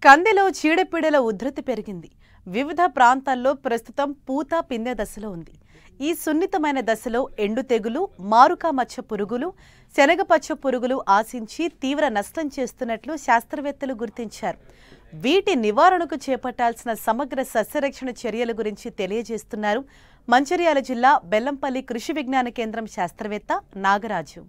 కందిలో చీడపీడల ఉధృతి పెరిగింది. వివిధ ప్రాంతాల్లో ప్రస్తుతం పూత పిందె దశలో ఉంది. ఈ సున్నితమైన దశలో ఎండు తెగులు, మారుకా మచ్చ పురుగులు, శనగపచ్చ పురుగులు ఆశించి తీవ్ర నష్టం చేస్తున్నట్లు శాస్త్రవేత్తలు గుర్తించారు. వీటి నివారణకు చేపట్టాల్సిన సమగ్ర సస్యరక్షణ చర్యల గురించి తెలియజేస్తున్నారు మంచిర్యాల జిల్లా బెల్లంపల్లి కృషి విజ్ఞాన కేంద్రం శాస్త్రవేత్త నాగరాజు.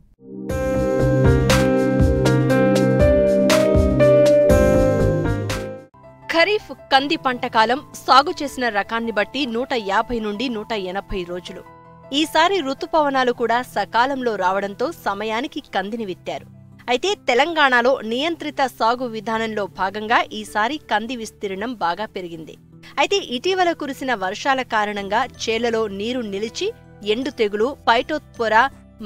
ఖరీఫ్ కంది పంట కాలం సాగు చేసిన రకాన్ని బట్టి 150 నుండి 180 రోజులు. ఈసారి రుతుపవనాలు కూడా సకాలంలో రావడంతో సమయానికి కందిని విత్తారు. అయితే తెలంగాణలో నియంత్రిత సాగు విధానంలో భాగంగా ఈసారి కంది విస్తీర్ణం బాగా పెరిగింది. అయితే ఇటీవల కురిసిన వర్షాల కారణంగా చేలలో నీరు నిలిచి ఎండు తెగులు, పైటోత్పొర,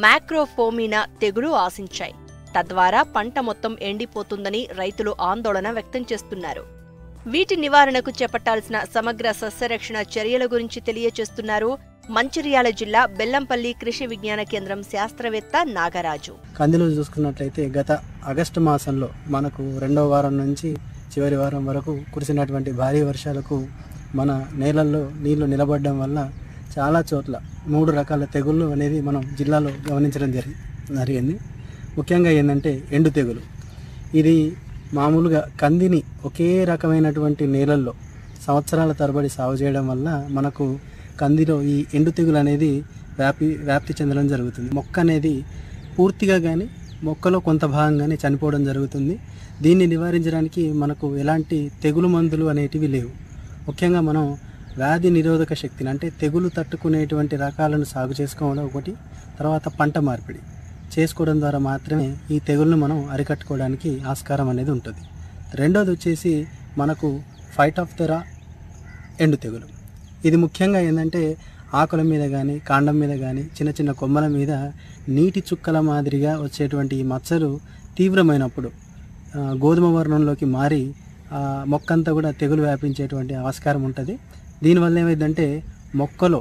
మ్యాక్రోఫోమినా తెగులు ఆశించాయి. తద్వారా పంట మొత్తం ఎండిపోతుందని రైతులు ఆందోళన వ్యక్తం చేస్తున్నారు. వీటి నివారణకు చేపట్టాల్సిన సమగ్ర సస్యరక్షణ చర్యల గురించి తెలియజేస్తున్నారు మంచిర్యాల జిల్లా బెల్లంపల్లి కృషి విజ్ఞాన కేంద్రం శాస్త్రవేత్త నాగరాజు. కందిలో చూసుకున్నట్లయితే గత ఆగస్టు మాసంలో మనకు 2వ వారం నుంచి చివరి వారం వరకు కురిసినటువంటి భారీ వర్షాలకు మన నేలల్లో నీళ్లు నిలబడడం వల్ల చాలా చోట్ల 3 రకాల తెగుళ్ళు అనేది మనం జిల్లాలో గమనించడం జరిగింది. ముఖ్యంగా ఏంటంటే ఎండు తెగులు. ఇది మామూలుగా కందిని ఒకే రకమైనటువంటి నేలల్లో సంవత్సరాల తరబడి సాగు చేయడం వల్ల మనకు కందిలో ఈ ఎండు తెగులు అనేది వ్యాప్తి చెందడం జరుగుతుంది. మొక్క అనేది పూర్తిగా కానీ మొక్కలో కొంత భాగంగానే చనిపోవడం జరుగుతుంది. దీన్ని నివారించడానికి మనకు ఎలాంటి తెగులు మందులు అనేటివి లేవు. ముఖ్యంగా మనం వ్యాధి నిరోధక శక్తిని అంటే తెగులు తట్టుకునేటువంటి రకాలను సాగు చేసుకోవడం ఒకటి, తర్వాత పంట మార్పిడి చేసుకోవడం ద్వారా మాత్రమే ఈ తెగులను మనం అరికట్టుకోవడానికి ఆస్కారం అనేది ఉంటుంది. రెండోది వచ్చేసి మనకు ఫైటోప్తెరా ఎండు తెగులు. ఇది ముఖ్యంగా ఏంటంటే ఆకుల మీద కానీ కాండం మీద కానీ చిన్న చిన్న కొమ్మల మీద నీటి చుక్కల మాదిరిగా వచ్చేటువంటి ఈ మచ్చలు తీవ్రమైనప్పుడు గోధుమ వర్ణంలోకి మారి మొక్కంతా కూడా తెగులు వ్యాపించేటువంటి ఆస్కారం ఉంటుంది. దీనివల్ల ఏమైందంటే మొక్కలో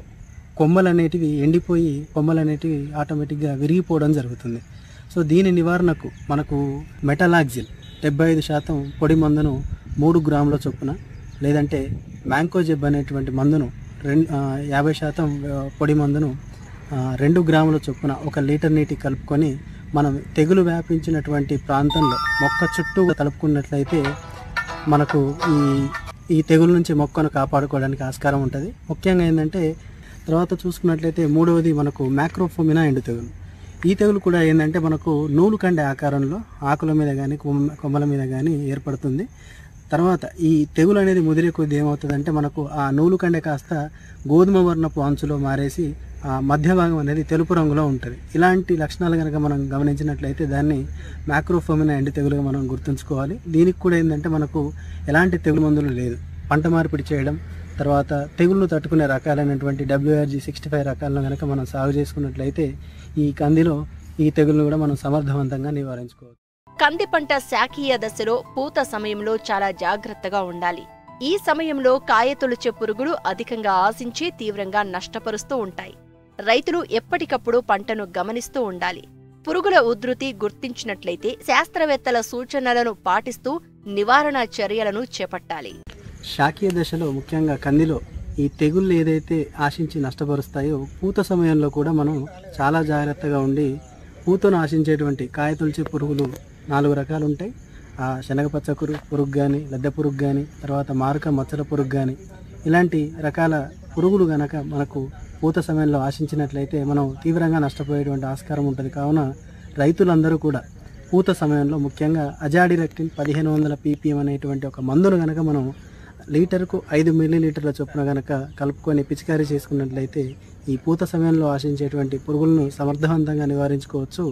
కొమ్మలు అనేటివి ఎండిపోయి కొమ్మలు అనేటివి ఆటోమేటిక్గా విరిగిపోవడం జరుగుతుంది. సో దీని నివారణకు మనకు మెటలాక్సిల్ 75% పొడి మందును 3 గ్రాముల చొప్పున, లేదంటే మ్యాంకోజెబ్ అనేటువంటి మందును 50% పొడి మందును 2 గ్రాముల చొప్పున 1 లీటర్ నీటి కలుపుకొని మనం తెగులు వ్యాపించినటువంటి ప్రాంతంలో మొక్క చుట్టూ కలుపుకున్నట్లయితే మనకు ఈ తెగులు నుంచి మొక్కను కాపాడుకోవడానికి ఆస్కారం ఉంటుంది. ముఖ్యంగా ఏంటంటే తర్వాత చూసుకున్నట్లయితే మూడవది మనకు మ్యాక్రోఫోమినా ఎండు తెగులు. ఈ తెగులు కూడా ఏంటంటే మనకు నూలు కండే ఆకారంలో ఆకుల మీద కానీ కొమ్మల మీద కానీ ఏర్పడుతుంది. తర్వాత ఈ తెగులు అనేది ముదిరే కొద్ది ఏమవుతుందంటే మనకు ఆ నూలు కండే కాస్త గోధుమ వర్ణపు అంచులో మారేసి ఆ మధ్య భాగం అనేది తెలుపు రంగులో ఉంటుంది. ఇలాంటి లక్షణాలు కనుక మనం గమనించినట్లయితే దాన్ని మ్యాక్రోఫోమినా ఎండు తెగులుగా మనం గుర్తుంచుకోవాలి. దీనికి కూడా ఏంటంటే మనకు ఎలాంటి తెగులు మందులు లేదు. పంట మార్పిడి చేయడం, తర్వాత తెగుళ్ళు తట్టుకునే రకాలైనటువంటి WRG 65 రకాలను కనుక మనం సాగు చేసుకున్నట్లయితే ఈ కందిలో ఈ తెగులను కూడా మనం సమర్థవంతంగా నివారించుకోవచ్చు. కంది పంట శాఖీయ దశలో పూత సమయంలో చాలా జాగ్రత్తగా ఉండాలి. ఈ సమయంలో కాయ తొలిచే పురుగులు అధికంగా ఆశించి తీవ్రంగా నష్టపరుస్తూ ఉంటాయి. రైతులు ఎప్పటికప్పుడు పంటను గమనిస్తూ ఉండాలి. పురుగుల ఉధృతి గుర్తించినట్లయితే శాస్త్రవేత్తల సూచనలను పాటిస్తూ నివారణ చర్యలను చేపట్టాలి. శాఖీయ దశలో ముఖ్యంగా కందిలో ఈ తెగుళ్ళు ఏదైతే ఆశించి నష్టపరుస్తాయో పూత సమయంలో కూడా మనం చాలా జాగ్రత్తగా ఉండి పూతను ఆశించేటువంటి కాయ తొలిచే పురుగులు 4 రకాలు ఉంటాయి. ఆ శనగపచ్చ పురుగు కానీ, లద్దె పురుగు కానీ, తర్వాత మారుక మచ్చల పురుగు కానీ, ఇలాంటి రకాల పురుగులు కనుక మనకు పూత సమయంలో ఆశించినట్లయితే మనం తీవ్రంగా నష్టపోయేటువంటి ఆస్కారం ఉంటుంది. కావున రైతులందరూ కూడా పూత సమయంలో ముఖ్యంగా అజాడిరెక్టిన్ 1500 ppm అనేటువంటి ఒక మందును కనుక మనం లీటర్కు 5 మిల్లీలీటర్ల చొప్పున కనుక కలుపుకొని పిచికారీ చేసుకున్నట్లయితే ఈ పూత సమయంలో ఆశించేటువంటి పురుగులను సమర్థవంతంగా నివారించుకోవచ్చు.